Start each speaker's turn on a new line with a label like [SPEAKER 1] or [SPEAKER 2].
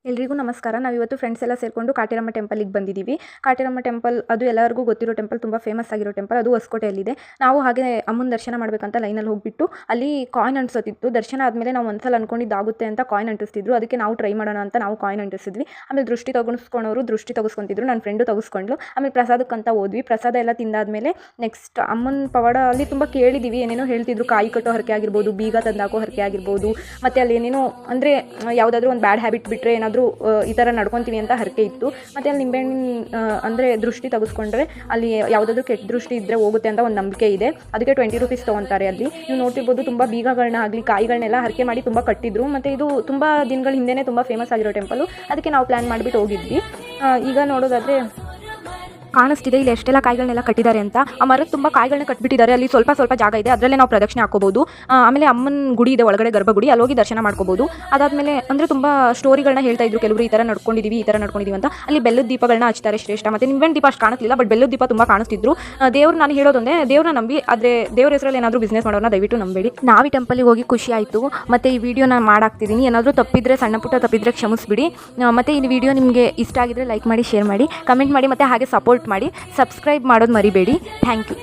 [SPEAKER 1] ಎಲ್ರಿಗೂ ನಮಸ್ಕಾರ. ನಾವಿವತ್ತು ಫ್ರೆಂಡ್ಸ್ ಎಲ್ಲ ಸೇರಿಕೊಂಡು ಕಾಟೇರಮ್ಮ ಟೆಂಪಲಿಗೆ ಬಂದಿದ್ದೀವಿ. ಕಾಟೇರಮ್ಮ ಟೆಂಪಲ್ ಅದು ಎಲ್ಲರಿಗೂ ಗೊತ್ತಿರೋ ಟೆಂಪಲ್, ತುಂಬ ಫೇಮಸ್ ಆಗಿರೋ ಟೆಂಪಲ್. ಅದು ಹೊಸಕೋಟೆಯಲ್ಲಿದೆ. ನಾವು ಹಾಗೆ ಅಮ್ಮನ ದರ್ಶನ ಮಾಡಬೇಕಂತ ಲೈನಲ್ಲಿ ಹೋಗಿಬಿಟ್ಟು ಅಲ್ಲಿ ಕಾಯಿನ್ ಅಂಟಿಸೋತಿತ್ತು. ದರ್ಶನ ಆದಮೇಲೆ ನಾವು ಒಂದ್ಸಲ ಅಂದ್ಕೊಂಡಿದ್ದಾಗುತ್ತೆ ಅಂತ ಕಾಯಿನ್ ಅಂಟಿಸ್ತಿದ್ರು. ಅದಕ್ಕೆ ನಾವು ಟ್ರೈ ಮಾಡೋಣ ಅಂತ ನಾವು ಕಾಯಿನ್ ಅಂಟಿಸಿದ್ವಿ. ಆಮೇಲೆ ದೃಷ್ಟಿ ತೆಗೆಸ್ಕೊಂಡವರು ದೃಷ್ಟಿ ತೆಗೆಸ್ಕೊಂತಿದ್ರು. ನನ್ನ ಫ್ರೆಂಡು ತೆಗೆಸ್ಕೊಂಡ್ಲು. ಆಮೇಲೆ ಪ್ರಸಾದಕ್ಕಂತ ಹೋದ್ವಿ. ಪ್ರಸಾದ ಎಲ್ಲ ತಿಂದಾದ್ಮೇಲೆ ನೆಕ್ಸ್ಟ್ ಅಮ್ಮನ ಪವಾಡ ಅಲ್ಲಿ ತುಂಬ ಕೇಳಿದ್ದೀವಿ. ಏನೇನೋ ಹೇಳ್ತಿದ್ರು, ಕಾಯಿ ಕಟ್ಟೋ ಹರಕೆ ಆಗಿರ್ಬೋದು, ಬೀಗ ತಂದಾಕೋ ಹರಕೆ ಆಗಿರ್ಬೋದು, ಮತ್ತು ಅಲ್ಲಿ ಏನೇನೋ ಅಂದರೆ ಯಾವುದಾದ್ರೂ ಒಂದು ಬ್ಯಾಡ್ ಹ್ಯಾಬಿಟ್ ಬಿಟ್ಟರೆ ಏನಾದರೂ ಈ ಥರ ನಡ್ಕೊತೀವಿ ಅಂತ ಹರಕೆ ಇತ್ತು. ಮತ್ತು ಅಲ್ಲಿ ನಿಂಬೆಹಣ್ಣಿನ ಅಂದರೆ ದೃಷ್ಟಿ ತೆಗೆಸ್ಕೊಂಡ್ರೆ ಅಲ್ಲಿ ಯಾವುದಾದ್ರೂ ಕೆಟ್ಟ ದೃಷ್ಟಿ ಇದ್ದರೆ ಹೋಗುತ್ತೆ ಅಂತ ಒಂದು ನಂಬಿಕೆ ಇದೆ. ಅದಕ್ಕೆ 20 ರೂಪೀಸ್ ತೊಗೊತಾರೆ. ಅಲ್ಲಿ ನೀವು ನೋಡ್ತಿರ್ಬೋದು, ತುಂಬ ಬೀಗಗಳನ್ನ ಆಗಲಿ ಕಾಯಿಗಳನ್ನೆಲ್ಲ ಹರಕೆ ಮಾಡಿ ತುಂಬ ಕಟ್ಟಿದ್ರು. ಮತ್ತು ಇದು ತುಂಬ ದಿನಗಳ ಹಿಂದೆಯೇ ತುಂಬ ಫೇಮಸ್ ಆಗಿರೋ ಟೆಂಪಲು. ಅದಕ್ಕೆ ನಾವು ಪ್ಲ್ಯಾನ್ ಮಾಡಿಬಿಟ್ಟು ಹೋಗಿದ್ವಿ. ಈಗ ನೋಡೋದಾದರೆ ಕಾಣಿಸ್ತಿದೆ ಇಲ್ಲಿ ಎಷ್ಟೆಲ್ಲ ಕಾಯಿಗಳನ್ನೆಲ್ಲ ಕಟ್ಟಿದ್ದಾರೆ ಅಂತ. ಆ ಮರದ ತುಂಬ ಕಾಯಿಗಳನ್ನ ಕಟ್ಟಿಬಿಟ್ಟಿದ್ದಾರೆ. ಅಲ್ಲಿ ಸ್ವಲ್ಪ ಸ್ವಲ್ಪ ಜಾಗ ಇದೆ, ಅದರಲ್ಲೇ ನಾವು ಪ್ರದಕ್ಷಿಣೆ ಹಾಕೋಬಹುದು. ಆಮೇಲೆ ಅಮ್ಮನ ಗುಡಿ ಇದೆ ಒಳಗಡೆ, ಗರ್ಭಗುಡಿ, ಅಲ್ಲಿ ಹೋಗಿ ದರ್ಶನ ಮಾಡ್ಕೋಬಹುದು. ಅದಾದಮೇಲೆ ಅಂದರೆ ತುಂಬ ಸ್ಟೋರಿಗಳನ್ನ ಹೇಳ್ತಾ ಇದ್ರು ಕೆಲವರು, ಈ ಥರ ನಡ್ಕೊಂಡಿದ್ದೀವಿ ಅಂತ. ಅಲ್ಲಿ ಬೆಲ್ಲದ ದೀಪಗಳನ್ನ ಹಚ್ತಾರೆ ಶ್ರೇಷ್ಠ. ಮತ್ತು ನಿಂಬೆಹಣ್ಣು ದೀಪ ಅಷ್ಟು ಕಾಣಿಸ್ಲಿಲ್ಲ, ಬಟ್ ಬೆಲ್ಲದ ದೀಪ ತುಂಬ ಕಾಣಿಸ್ತಿದ್ರು. ದೇವ್ರು ನಾನು ಹೇಳೋದೊಂದೇ, ದೇವ್ರನ್ನ ನಂಬಿ, ಆದರೆ ದೇವ್ರ ಹೆಸರಲ್ಲಿ ಏನಾದರೂ ಬಿಸ್ನೆಸ್ ಮಾಡೋಣ ದಯವಿಟ್ಟು ನಂಬೇಡಿ. ನಾವು ಈ ಟೆಂಪಲಿಗೆ ಹೋಗಿ ಖುಷಿ ಆಯಿತು. ಮತ್ತು ಈ ವಿಡಿಯೋ ನಾನು ಮಾಡಾಕ್ತಿದ್ದೀನಿ. ಏನಾದರೂ ತಪ್ಪಿದ್ರೆ, ಸಣ್ಣ ಪುಟ್ಟ ತಪ್ಪಿದ್ರೆ ಕ್ಷಮಿಸ್ಬಿಡಿ. ಮತ್ತು ಈ ವಿಡಿಯೋ ನಿಮಗೆ ಇಷ್ಟ ಆಗಿದ್ರೆ ಲೈಕ್ ಮಾಡಿ, ಶೇರ್ ಮಾಡಿ, ಕಮೆಂಟ್ ಮಾಡಿ, ಮತ್ತು ಹಾಗೆ ಸಪೋರ್ಟ್ ಮಾಡಿ. ಸಬ್ಸ್ಕ್ರೈಬ್ ಮಾಡೋದು ಮರಿಬೇಡಿ. Thank you.